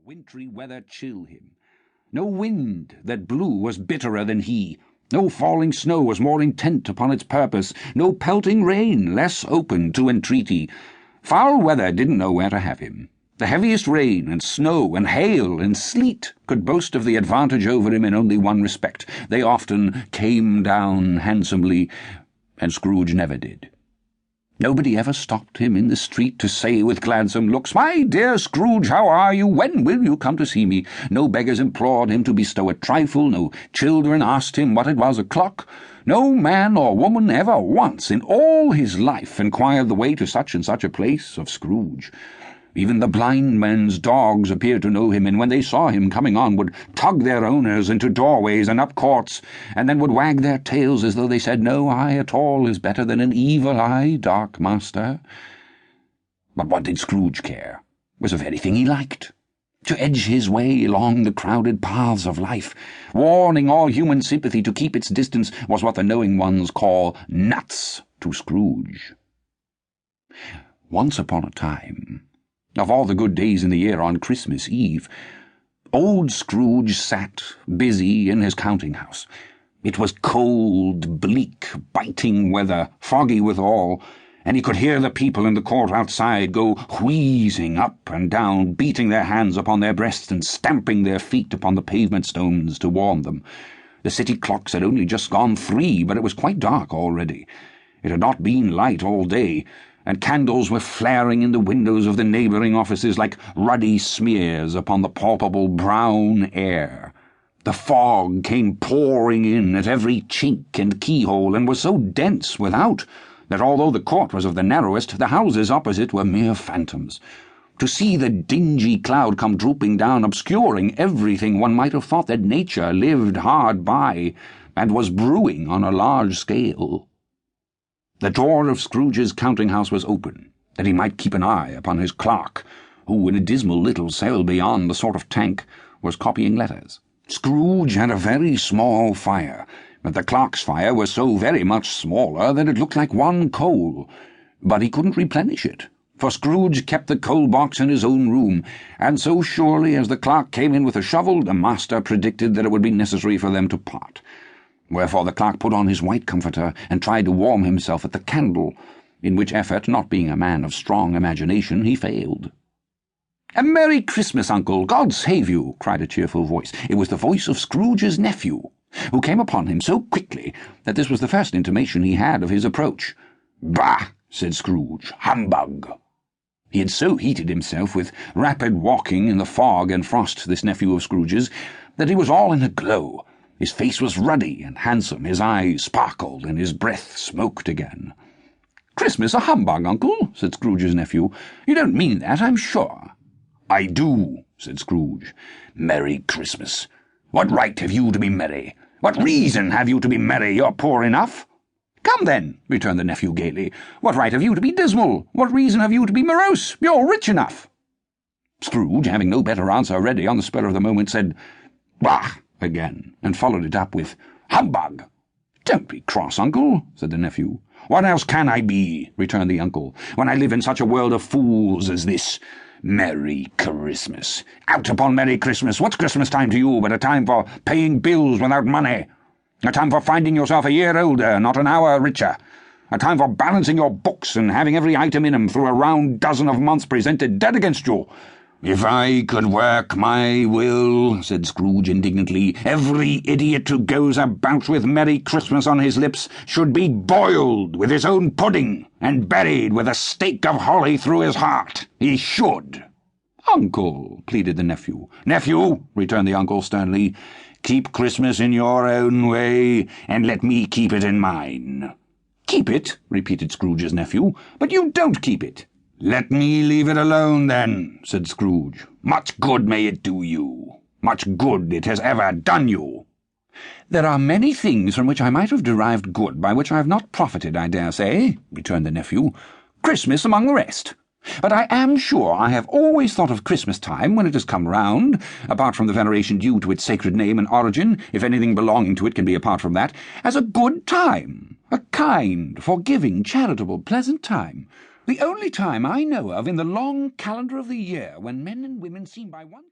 wintry weather chill him. No wind that blew was bitterer than he. No falling snow was more intent upon its purpose. No pelting rain less open to entreaty. Foul weather didn't know where to have him. The heaviest rain and snow and hail and sleet could boast of the advantage over him in only one respect. They often came down handsomely, and Scrooge never did. Nobody ever stopped him in the street to say with gladsome looks, "My dear Scrooge, how are you? When will you come to see me?" No beggars implored him to bestow a trifle. No children asked him what it was o'clock. No man or woman ever once in all his life inquired the way to such and such a place of Scrooge. Even the blind men's dogs appeared to know him, and when they saw him coming on would tug their owners into doorways and up courts, and then would wag their tails as though they said, "No eye at all is better than an evil eye, dark master." But what did Scrooge care? It was the very thing he liked. To edge his way along the crowded paths of life, warning all human sympathy to keep its distance, was what the knowing ones call nuts to Scrooge. Once upon a time, of all the good days in the year on Christmas Eve, old Scrooge sat busy in his counting-house. It was cold, bleak, biting weather, foggy withal, and he could hear the people in the court outside go wheezing up and down, beating their hands upon their breasts and stamping their feet upon the pavement stones to warm them. The city clocks had only just gone 3, but it was quite dark already. It had not been light all day, and candles were flaring in the windows of the neighbouring offices like ruddy smears upon the palpable brown air. The fog came pouring in at every chink and keyhole, and was so dense without that although the court was of the narrowest, the houses opposite were mere phantoms. To see the dingy cloud come drooping down, obscuring everything, one might have thought that nature lived hard by, and was brewing on a large scale. The door of Scrooge's counting-house was open, that he might keep an eye upon his clerk, who, in a dismal little cell beyond the sort of tank, was copying letters. Scrooge had a very small fire, but the clerk's fire was so very much smaller that it looked like one coal. But he couldn't replenish it, for Scrooge kept the coal-box in his own room, and so surely as the clerk came in with a shovel, the master predicted that it would be necessary for them to part. Wherefore the clerk put on his white comforter and tried to warm himself at the candle, in which effort, not being a man of strong imagination, he failed. "A Merry Christmas, Uncle! God save you!" cried a cheerful voice. It was the voice of Scrooge's nephew, who came upon him so quickly that this was the first intimation he had of his approach. "Bah!" said Scrooge. "Humbug!" He had so heated himself with rapid walking in the fog and frost, this nephew of Scrooge's, that he was all in a glow. His face was ruddy and handsome, his eyes sparkled, and his breath smoked again. "Christmas a humbug, Uncle?" said Scrooge's nephew. "You don't mean that, I'm sure." "I do," said Scrooge. "Merry Christmas. What right have you to be merry? What reason have you to be merry? You're poor enough." "Come, then," returned the nephew gaily. "What right have you to be dismal? What reason have you to be morose? You're rich enough." Scrooge, having no better answer ready on the spur of the moment, said, "Bah!" again, and followed it up with, "Humbug!" "Don't be cross, Uncle," said the nephew. "What else can I be," returned the uncle, "when I live in such a world of fools as this? Merry Christmas! Out upon Merry Christmas! What's Christmas time to you but a time for paying bills without money? A time for finding yourself a year older, not an hour richer? A time for balancing your books and having every item in 'em through a round dozen of months presented dead against you? "If I could work my will," said Scrooge indignantly, "every idiot who goes about with Merry Christmas on his lips should be boiled with his own pudding and buried with a stake of holly through his heart. He should." "Uncle," pleaded the nephew. "Nephew," returned the uncle sternly, "keep Christmas in your own way, and let me keep it in mine." "Keep it?" repeated Scrooge's nephew. "But you don't keep it." "Let me leave it alone, then," said Scrooge. "Much good may it do you. Much good it has ever done you." "There are many things from which I might have derived good by which I have not profited, I dare say," returned the nephew. "Christmas among the rest. But I am sure I have always thought of Christmas time, when it has come round, apart from the veneration due to its sacred name and origin, if anything belonging to it can be apart from that, as a good time, a kind, forgiving, charitable, pleasant time. The only time I know of in the long calendar of the year when men and women seem by one